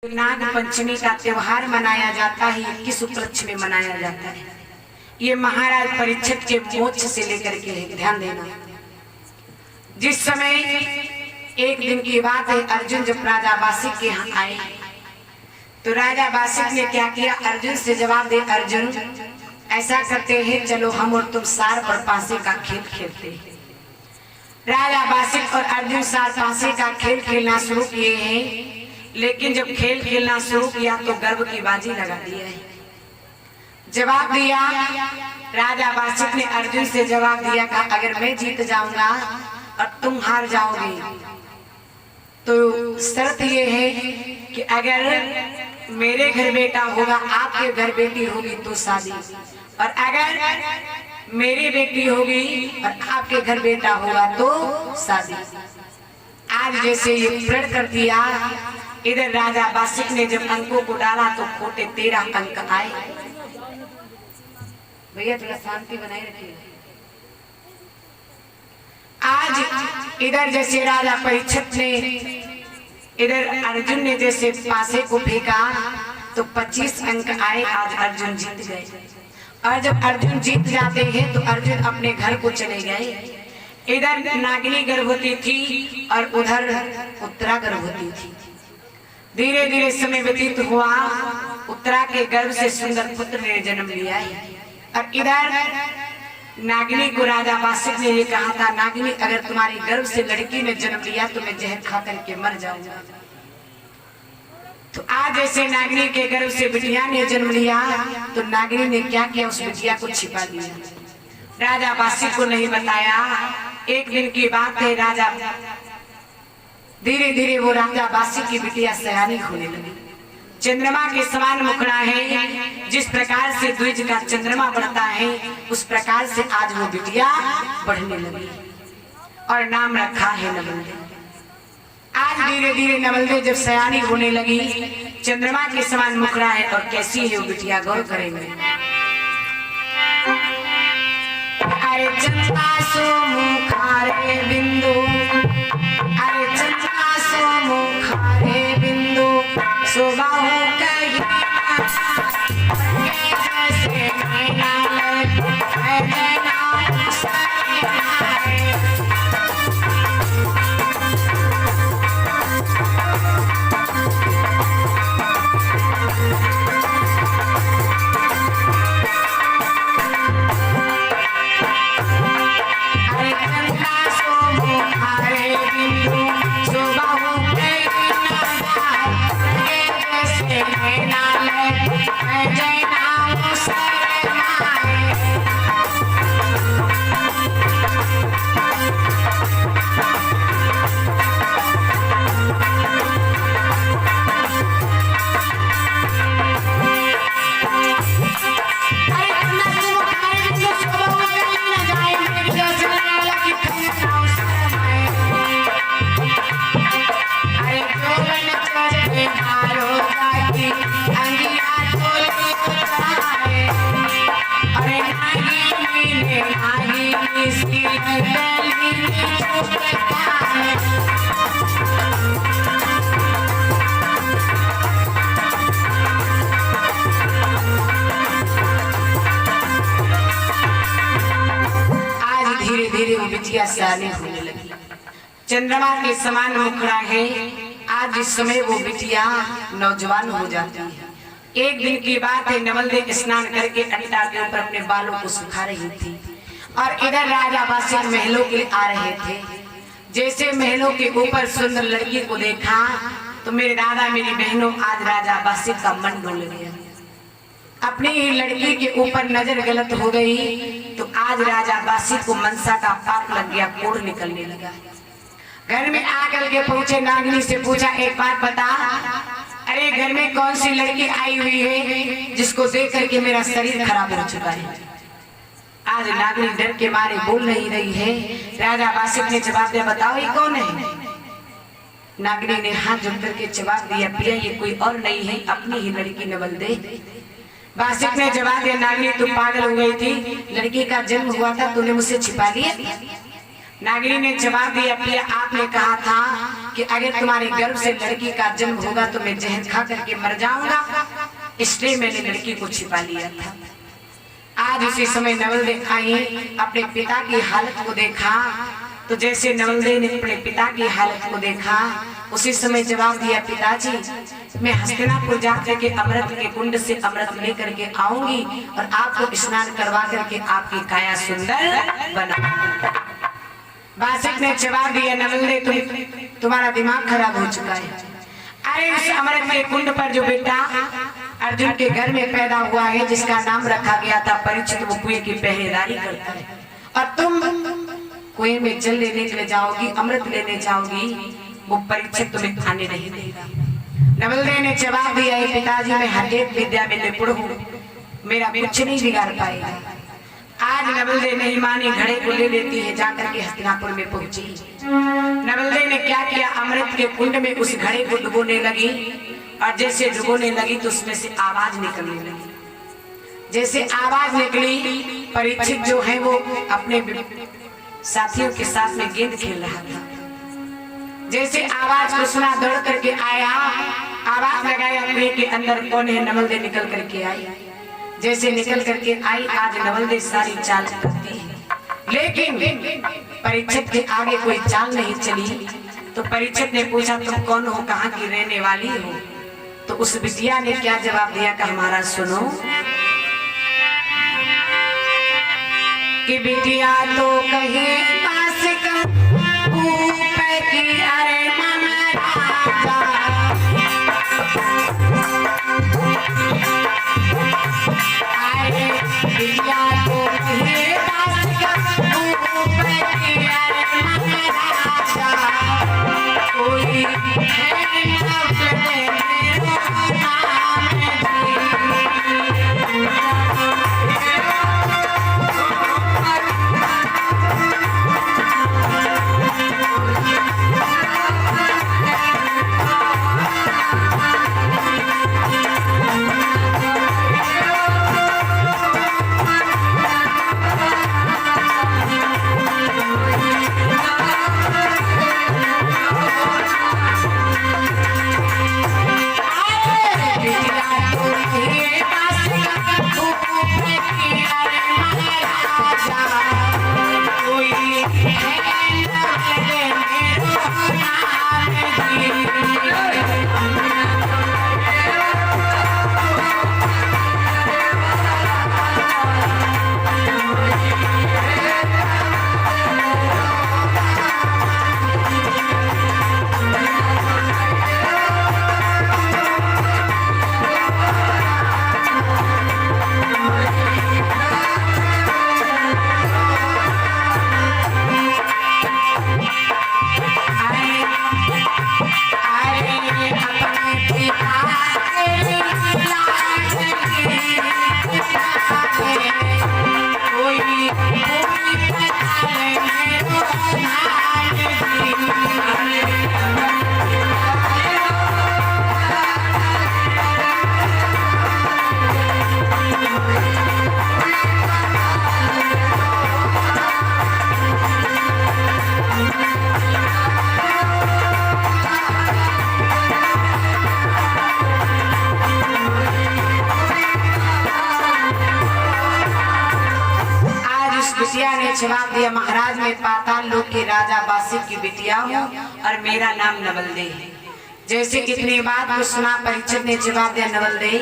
नाग पंचमी का त्योहार मनाया जाता है, 21 उपलक्ष्य में मनाया जाता है। ये महाराज परीक्षित के मोक्ष से लेकर के ध्यान देना। जिस समय एक दिन की बात है, अर्जुन जब राजा बासिक के यहाँ आए तो राजा बासिक ने क्या किया, अर्जुन से जवाब दे, अर्जुन ऐसा करते हैं, चलो हम और तुम सार पर पासे का खेल खेलते हैं। राजा बासिक और अर्जुन सार पासे का खेल खेलना शुरू किए हैं, लेकिन जब खेल खेलना शुरू किया तो गर्व की बाजी लगा दिया है। जवाब दिया, राजा बासिक ने अर्जुन से जवाब दिया का अगर मैं जीत जाऊंगा और तुम हार जाओगे तो शर्त ये है कि अगर मेरे घर बेटा होगा, आपके घर बेटी होगी तो शादी, और अगर मेरी बेटी होगी और आपके घर बेटा होगा तो शादी। आज जैसे ये प्रण कर दिया, इधर राजा बासिक ने जब अंकों को डाला तो खोटे 13 अंक आए। भैया थोड़ा शांति बनाए रखिए। आज इधर जैसे राजा परीक्षित ने, इधर अर्जुन ने जैसे पासे को फेंका तो 25 अंक आए। आज अर्जुन जीत गए, और जब अर्जुन जीत जाते हैं तो अर्जुन अपने घर को चले गए। इधर नागिनी गर्भवती थी और उधर उत्तरा गर्भवती थी। धीरे धीरे समय व्यतीत हुआ, उत्तरा के गर्भ से सुंदर पुत्र ने जन्म लिया है। और इधर नागिनी को राजा बासिक ने ये कहा था, नागिनी अगर तुम्हारे गर्भ से लड़की ने जन्म लिया तो मैं जहर खा करके मर जाऊंगा। तो आज जैसे नागिनी के गर्भ से बिटिया ने जन्म लिया तो नागिनी ने क्या किया, उस बिटिया को छिपा दिया, राजा बासिक को नहीं बताया। एक दिन की बात है, राजा धीरे धीरे वो राजा बासिक की बिटिया सयानी होने लगी। चंद्रमा के समान मुखड़ा है, जिस प्रकार से द्विज का चंद्रमा बढ़ता है उस प्रकार से आज वो बिटिया बढ़ने लगी और नाम रखा है नवलदे। आज धीरे धीरे नवलदे जब सयानी होने लगी, चंद्रमा के समान मुखड़ा है, और कैसी है वो बिटिया, गौर करेंगे। अरे चंद्रमा सो मुखारे बिंदु, अरे चंद्रमा सो मुखारे बिंदु, सुबाहु कही जैसे नैना सयानी होने लगी। चंद्रमा के समान मुखड़ा है, आज इस समय वो बिटिया नौजवान हो जाती है। एक दिन की बात है, नवलदे स्नान करके अट्टा के ऊपर अपने बालों को सुखा रही थी, और इधर राजा बासिक महलों के लिए आ रहे थे। जैसे महलों के ऊपर सुंदर लड़की को देखा तो मेरे दादा मेरी बहनों, आज राजा बासिक का मन डोल गया। अपनी ही लड़की के ऊपर नजर गलत हो गई तो आज राजा बासिक को मनसा का पाप लग गया, कोढ़ निकलने लगा। घर में आकर के पहुंचे, नागिनी से पूछा, एक बात बता, अरे घर में कौन सी लड़की आई हुई है जिसको देख करके मेरा शरीर खराब हो चुका है। आज नागिनी डर के मारे बोल नहीं रही है। राजा बासिक ने जवाब दिया, बताओ ये कौन है। नागिनी ने हाथ जोड़ करके जवाब दिया, पिया ये कोई और नहीं है, अपनी ही लड़की नवलदे। बासिक ने जवाब दिया, नागिनी तू पागल हो गई थी, लड़की का जन्म हुआ था, तूने मुझसे छिपा लिया। नागिनी ने जवाब दिया, पिया आपने कहा था कि अगर तुम्हारे गर्भ से लड़की का जन्म होगा तो मैं जहर खा करके मर जाऊंगा, इसलिए मैंने लड़की को छिपा लिया था। आज उसी समय नवलदे आई, अपने पिता की हालत को देखा, तो जैसे नवलदे ने अपने पिता की हालत को देखा उसी समय जवाब दिया, पिताजी मैं हस्तिनापुर जाकर के अमृत के कुंड से अमृत लेकर के आऊंगी और आपको स्नान करवा करके आपकी काया सुंदर बनाऊंगी। बासिक ने जवाब दिया, नवलदे तुम्हारा दिमाग खराब हो चुका है। अरे उस अमृत के कुंड पर जो बेटा अर्जुन के घर में पैदा हुआ है, जिसका नाम रखा गया था परीक्षित, वो कुएं की पहरेदारी करता है और तुम कुएं में जल लेने के लिए जाओगी, अमृत लेने जाओगी, वो परीक्षित तुम्हें खाने नहीं देगा। नवलदे ने जवाब दिया, पिताजी मैं हर एक विद्या में निपुण हूँ, मेरा कुछ नहीं बिगाड़ पाएगा। आज नवलदे नहीं मानी, घड़े को ले लेती है, जाकर के हस्तिनापुर में पहुंची। नवलदे ने क्या किया, अमृत के कुंड में उस घड़े को डुबोने लगी और जैसे डुबोने लगी तो उसमें से आवाज निकलने लगी। जैसे आवाज निकली, परीक्षित जो है वो अपने साथियों के साथ में गेंद खेल रहा था। जैसे आवाज को सुना, दौड़ करके आया, आवाज लगाया कुएं के अंदर कौन है, नवलदे निकल करके आई। जैसे निकल करके आई, आज नवलदे सारी चाल करती है, लेकिन परीक्षित के आगे कोई चाल नहीं चली। तो परीक्षित ने पूछा, तुम कौन हो, कहाँ की रहने वाली हो? तो उस बिटिया ने क्या जवाब दिया का हमारा सुनो कि बिटिया तो कहे पास का ऊपर की, अरे मामा राजा अरे बिटिया तो कहे पास का ऊपर की, अरे मामा राजा कोई है ना चले जवाब दिया, महाराज मैं पाताल लोक के राजा बासिक की बिटिया हूँ और मेरा नाम नवलदे है। जैसे इतनी बात को सुना, परीक्षित ने जवाब दिया, नवलदे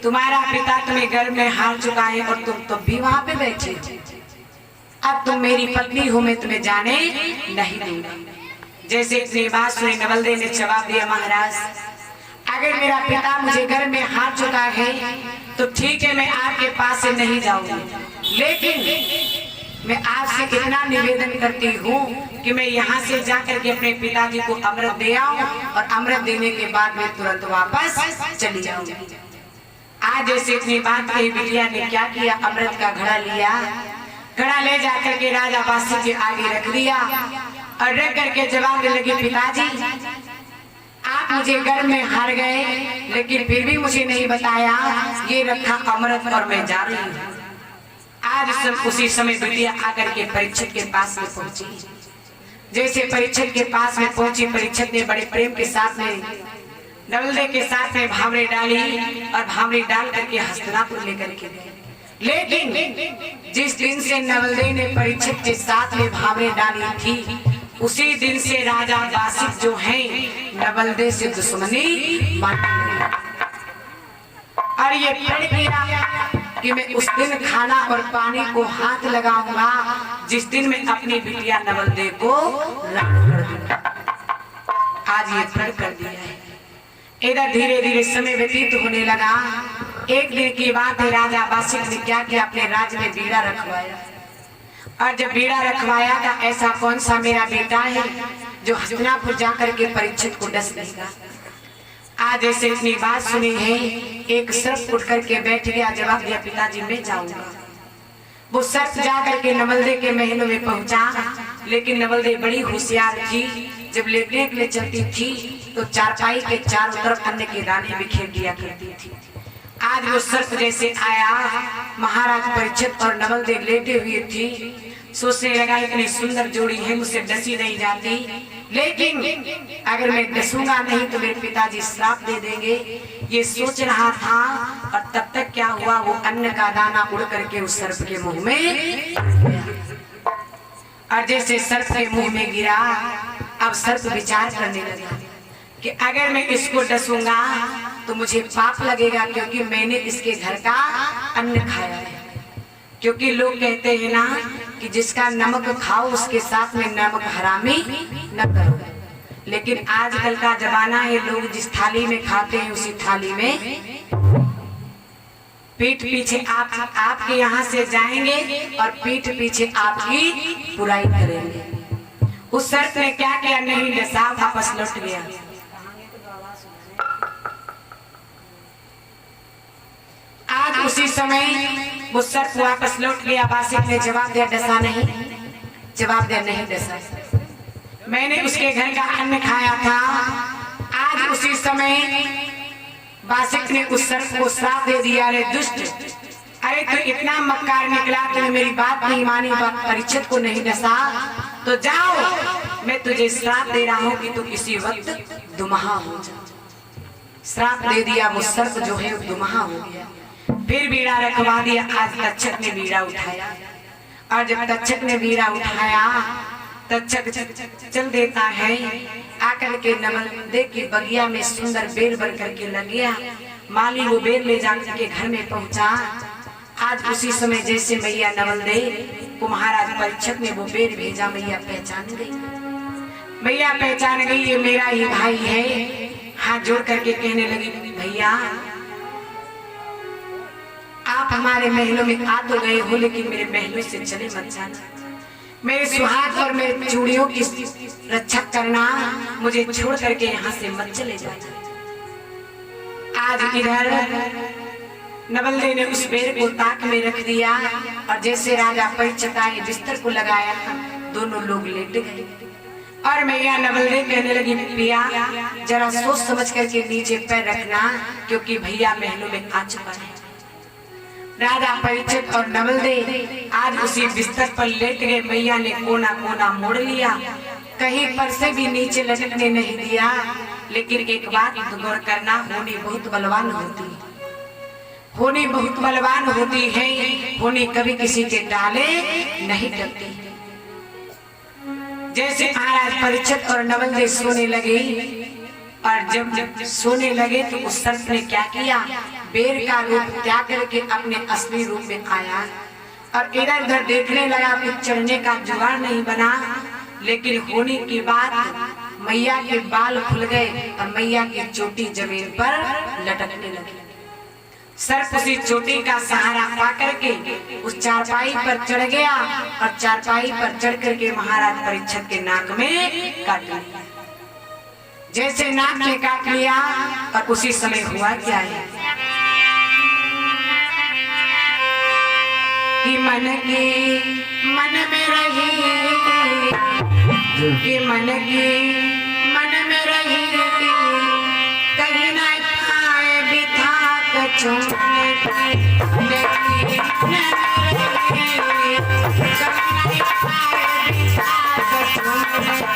तुम्हारा पिता तुम्हें घर में हार चुका है और तुम तो भी वहां पे बैठे, अब तुम मेरी पत्नी हो, मैं तुम्हें जाने नहीं दूंगा। जैसे इतनी बात सुनी, नवलदे ने जवाब दिया, महाराज अगर मेरा पिता मुझे घर में हार चुका है तो ठीक है, मैं आपके पास से नहीं जाऊंगी, लेकिन मैं आपसे इतना निवेदन करती हूँ कि मैं यहाँ से जाकर के अपने पिताजी को अमृत दे आऊं और अमृत देने के बाद मैं तुरंत वापस चली जाऊंगी। आज जैसे इतनी बात कही, बिटिया ने क्या किया, अमृत का घड़ा लिया, घड़ा ले जाकर के राजा बासिक के आगे रख दिया और रख करके जवाब देने लगी, पिताजी आप मुझे घर में हार गए, लेकिन फिर भी मुझे नहीं बताया, ये रखा अमृत और मैं जा रही हूँ। आज सब उसी समय बिटिया आकर के परीक्षित के पास में पहुंची। जैसे परीक्षित के पास में पहुंची, परीक्षित ने बड़े प्रेम के साथ में नवलदे के साथ में भावरे डाली और भावरे डाल करके हस्तिनापुर लेकर के गए। लेकिन जिस दिन से नवलदे ने परीक्षित के साथ में भावरे डाली थी, उसी दिन से राजा बासिक जो है नवलदे से दुश्मनी मानने और ये प्रण किया कि मैं उस दिन खाना और पानी को हाथ लगाऊंगा जिस दिन मैं अपनी बिटिया नवलदे को राम कर दूंगा। आज ये प्रण कर दिया है। इधर धीरे धीरे समय व्यतीत होने लगा। एक दिन की बात है, राजा बासिक ने क्या किया, अपने राज्य में बीड़ा रखवाया। और जब बीड़ा रखवाया था, ऐसा कौन सा मेरा बेटा है जो हस्तिनापुर जाकर के परीक्षित को डस देगा। आज ऐसे इतनी बात सुनी है, एक सर्प उठ करके बैठ गया, जवाब दिया पिताजी मैं जाऊंगा। वो सर्प जाकर के नवलदे के महलों में पहुंचा, लेकिन नवलदे बड़ी होशियार थी। जब लेटने के लिए चलती थी तो चारपाई के चारों तरफ अन्न के दाने बिखेर दिया करती थी। आज वो सर्प जैसे आया, महाराज परीक्षित और नवलदे लेटे हुए थी। सोचने लगा इतनी सुंदर जोड़ी है, मुझसे डसी नहीं जाती, लेकिन अगर मैं डसूंगा नहीं तो मेरे पिताजी श्राप दे देंगे। ये सोच रहा था और तब तक क्या हुआ, वो अन्न का दाना उड़ करके उस सर्प के मुंह में गया। और जैसे सर्प के मुंह में गिरा, अब सर्प विचार करने लगा कि अगर मैं इसको डसूंगा तो मुझे पाप लगेगा, क्योंकि मैंने इसके घर का अन्न खाया है। क्योंकि लोग कहते हैं ना कि जिसका नमक खाओ उसके साथ में नमक हरामी न करो। लेकिन आजकल का जमाना है, लोग जिस थाली में खाते हैं उसी थाली में पीठ पीछे आपके यहाँ से जाएंगे और पीठ पीछे आपकी बुराई करेंगे। उस सर्प ने क्या किया, नहीं डसा, वापस लौट गया। आज उसी समय वो सर्प वापस लौट गया। बासिक ने जवाब दिया डसा नहीं, जवाब दिया नहीं डसा, मैंने उसके घर का अन्न खाया था। आज उसी समय बासिक ने उस सर्प को श्राप दे दिया, अरे दुष्ट, अरे तो इतना मक्कार निकला, तूने मेरी बात नहीं मानी, परीक्षित को नहीं डसा, तो जाओ, मैं तुझे श्राप दे रहा हूँ कि तू किसी वक्त दुमहा हो जा। श्राप दे दिया, वो सर्प जो है दुमहा हो गया। फिर बीड़ा रखवा दिया। आज तक्षक ने बीड़ा उठाया, और जब तक्षक ने बीड़ा उठाया, तक्षक चल देता है, आकर के नवलदे की बगिया में सुंदर बेर बन करके लग गया। माली वो बेर ले जाकर के घर में पहुंचा। आज उसी समय जैसे मैया नवलदे को महाराज परीक्षित ने वो बेर भेजा, मैया पहचान गई। मैया पहचान गई, ये मेरा ही भाई है। हाथ जोड़ करके कहने लगी, भैया आप हमारे महलों में आ तो गए हो, लेकिन मेरे महलों से चले मत जाना। मेरे सुहाग और मेरे चूड़ियों की रक्षा करना, मुझे छोड़ करके यहाँ से मत चले जाना। आज इधर नवलदे ने उस बेर को ताक में रख दिया, और जैसे राजा परीक्षित आए, बिस्तर को लगाया, दोनों लोग लेट गए। और मैया नवलदे कहने लगी, पिया जरा सोच समझ करके नीचे पैर रखना, क्योंकि भैया महलों में आ चुका है। राजा परीक्षित और नवलदे आज उसी बिस्तर पर लेट गए। मैया ने कोना कोना मोड़ लिया, कहीं पर से भी नीचे लटकने नहीं दिया। लेकिन एक बात गौर करना, होनी बहुत बलवान होती है, होनी बहुत बलवान होती है, होनी कभी किसी के डाले नहीं डरती। जैसे महाराज परीक्षित और नवलदे सोने लगे, और जब सोने लगे तो उस सर्प ने क्या किया, बेर का रूप त्याग करके अपने असली रूप में आया, और इधर उधर देखने लगा। कुछ चढ़ने का जुगाड़ नहीं बना, लेकिन होने की बात मैया के बाल खुल गए और मैया की चोटी जमीन पर लटकने लगी। सर्प उसी चोटी का सहारा पा करके उस चारपाई पर चढ़ गया, और चारपाई पर चढ़ करके महाराज परीक्षित के नाक में काट लिया। जैसे नाक में काट लिया, और उसी समय हुआ क्या है कि मन में रही, कि मन में रही, कहीं ना पाए बिठा कचौने की, कहीं ना पाए बिठा कचौने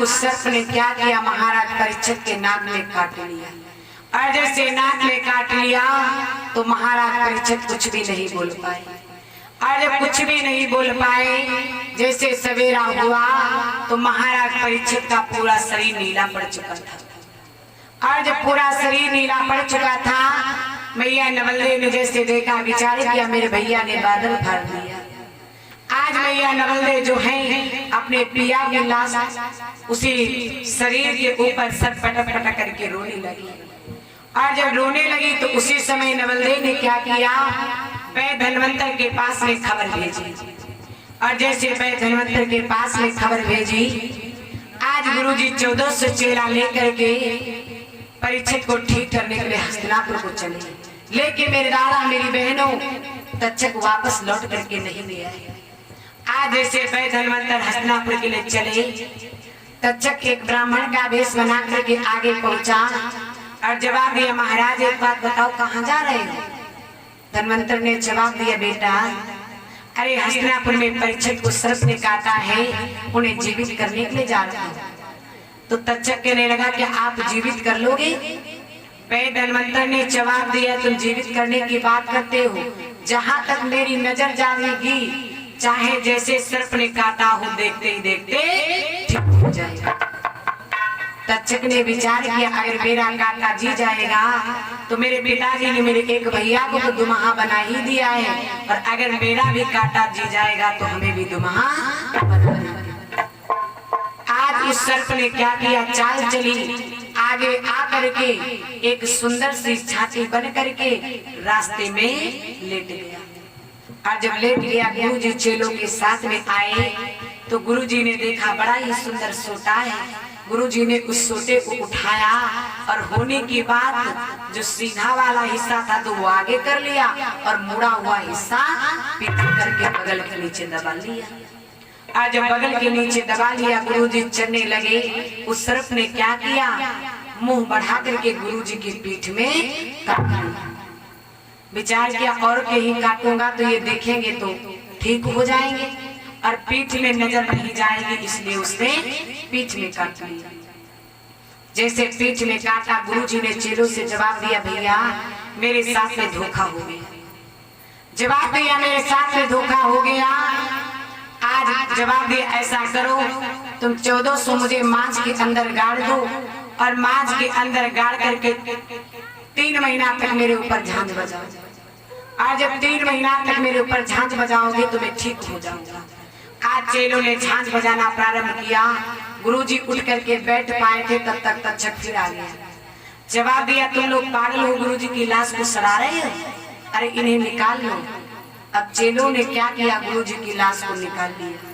उस सर्प ने क्या किया, महाराज परीक्षित के नाक में काट लिया। और जैसे नाक में काट लिया तो महाराज परीक्षित कुछ भी नहीं बोल पाए। और जब कुछ भी नहीं बोल पाए, जैसे सवेरा हुआ तो महाराज परीक्षित का पूरा शरीर नीला पड़ चुका था। और जब पूरा शरीर नीला पड़ चुका था, मैया नवल्ले ने जैसे देखा, विचार किया मेरे भैया ने बादल फाड़ दिया। आज मैया नवल्ले जो हैं अपने पिया की लाश उसी शरीर के ऊपर सर पटक पटक करके रोने लगी। और जब रोने लगी तो उसी समय नवल्ले ने क्या किया, वैद्य धन्वंतर के पास में खबर भेजी। और जैसे वैद्य धन्वंतर के पास में खबर भेजी, आज गुरुजी 1400 चेला लेकर के परीक्षित को ठीक करने के लिए हस्तिनापुर को चले। लेकिन मेरे दादा मेरी बहनों तक्षक वापस लौट करके नहीं ले आए। आज जैसे वैद्य धन्वंतर हस्तिनापुर के लिए चले, तक्षक एक ब्राह्मण का वेश बना करके आगे पहुंचा और जवाब दिया, महाराज एक बात बताओ, कहाँ जा रहे हो? धन्वंतर ने जवाब दिया, बेटा अरे हस्तिनापुर में परीक्षित को सर्प ने काटा है, उन्हें जीवित करने के लिए जा रहा हूँ। तो तक्षक कहने लगा कि आप जीवित कर लोगे? वैद्य धन्वंतर ने जवाब दिया, तुम जीवित करने की बात करते हो, जहाँ तक मेरी नजर जाएगी चाहे जैसे सर्प ने काटा हो, देखते ही देखते ठीक हो जाएगा। तक्षक ने विचार किया, अगर मेरा काटा जी जाएगा तो मेरे पिताजी ने मेरे एक भैया को तो दुमहा बना ही दिया है, और अगर मेरा भी काटा जी जाएगा तो हमें भी दुमहा बना देंगे। आज उस सर्प ने क्या किया, चाल चली, आगे आकर के एक सुंदर सी छाती बन करके रास्ते में लेट गया। और जब लेट गया, गुरुजी चेलों के साथ में आए तो गुरुजी ने देखा बड़ा ही सुंदर सोटा है। गुरुजी ने उस सोटे को उठाया और होने की बात जो सीधा वाला हिस्सा था तो वो आगे कर लिया और मुड़ा हुआ हिस्सा पीछे करके बगल के नीचे दबा लिया। और जब बगल के नीचे दबा लिया, गुरुजी चलने लगे। उस सर्प ने क्या किया, मुंह बढ़ा करके गुरुजी की पीठ में काट लिया। विचार किया और कहीं काटूंगा तो ये देखेंगे तो ठीक हो जाएंगे और पीठ में नजर नहीं जाएगी, इसलिए उसने पीठ में काट लिया। जैसे पीठ में काटा, गुरुजी ने चेलों से जवाब दिया, भैया मेरे साथ में धोखा हो गया। जवाब दिया, मेरे साथ में धोखा हो गया। आज जवाब दिया, ऐसा करो तुम 1400 मुझे मांझ के अंदर गाड़ दो और मांझ के अंदर गाड़ करके 3 महीना तक मेरे ऊपर झांझ बजाओ। आज जब 3 महीना तक मेरे ऊपर झांझ बजाओगे तो मैं ठीक हो जाऊंगा। आज चेलों ने झांझ बजाना प्रारंभ किया। गुरुजी उठ करके बैठ पाए थे, तब तक तक्षक फिर आ गया। जवाब दिया, तुम लोग पागल हो, गुरुजी की लाश को सड़ा रहे हो, अरे इन्हें निकाल लो। अब चेलों ने क्या किया, गुरुजी की लाश को निकाल लिया।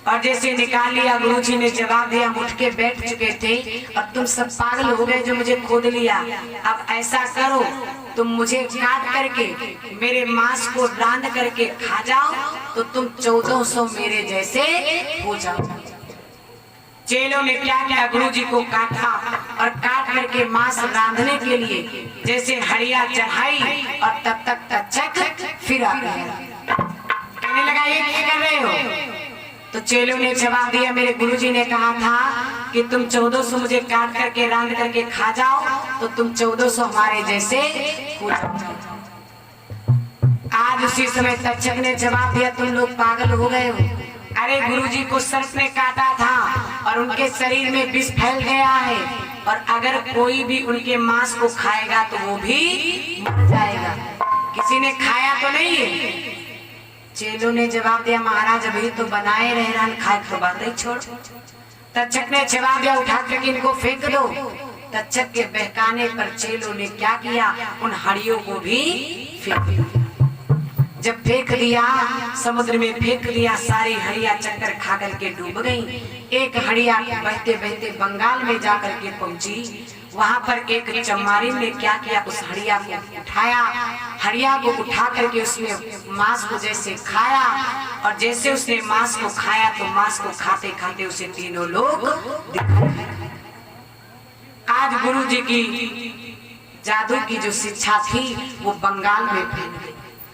और जैसे निकाल लिया, गुरुजी ने जवाब दिया, उठ के बैठ चुके थे, अब तुम सब पागल हो गए जो मुझे खोद लिया। अब ऐसा करो, तुम मुझे काट करके मेरे मांस को रांध करके खा जाओ तो तुम 1400 मेरे जैसे हो जाओ। चेलों ने क्या किया, गुरुजी को काटा और काट करके मांस रांधने के लिए जैसे हड़िया चढ़ाई और तब तक तक्षक फिर आ गया। कहने लगा, ये क्या कर रहे हो? तो चेलों ने जवाब दिया, मेरे गुरुजी ने कहा था कि तुम 1400 मुझे काट करके रांध करके खा जाओ तो तुम 1400 हमारे जैसे हो जाओ। आज उसी समय तक्षक ने जवाब दिया, तुम लोग पागल हो गए हो, अरे गुरुजी को सर्प ने काटा था और उनके शरीर में विष फैल गया है, और अगर कोई भी उनके मांस को खाएगा तो वो भी मर जाएगा, किसी ने खाया तो नहीं है। चेलों ने जवाब दिया, महाराज अभी तो बनाए रह रहा, खाए तो बात ही छोड़। तक्षक ने जवाब दिया, उठा करके इनको फेंक दो। तक्षक के बहकाने पर चेलों ने क्या किया, उन हड़ियों को भी फेंक दिया। जब फेंक दिया, समुद्र में फेंक दिया, सारी हड़िया चक्कर खा करके डूब गई। एक हड़िया बहते बहते बंगाल में जाकर के पहुंची। वहां पर एक चमारी ने क्या किया, उस हड़िया को उठाया, हड़िया को उठा करके उसमें मांस को जैसे खाया, और जैसे उसने मांस को खाया तो मांस को खाते खाते उसे तीनों लोग दिखाई। आज गुरुजी की जादू की जो शिक्षा थी वो बंगाल में फैल गई।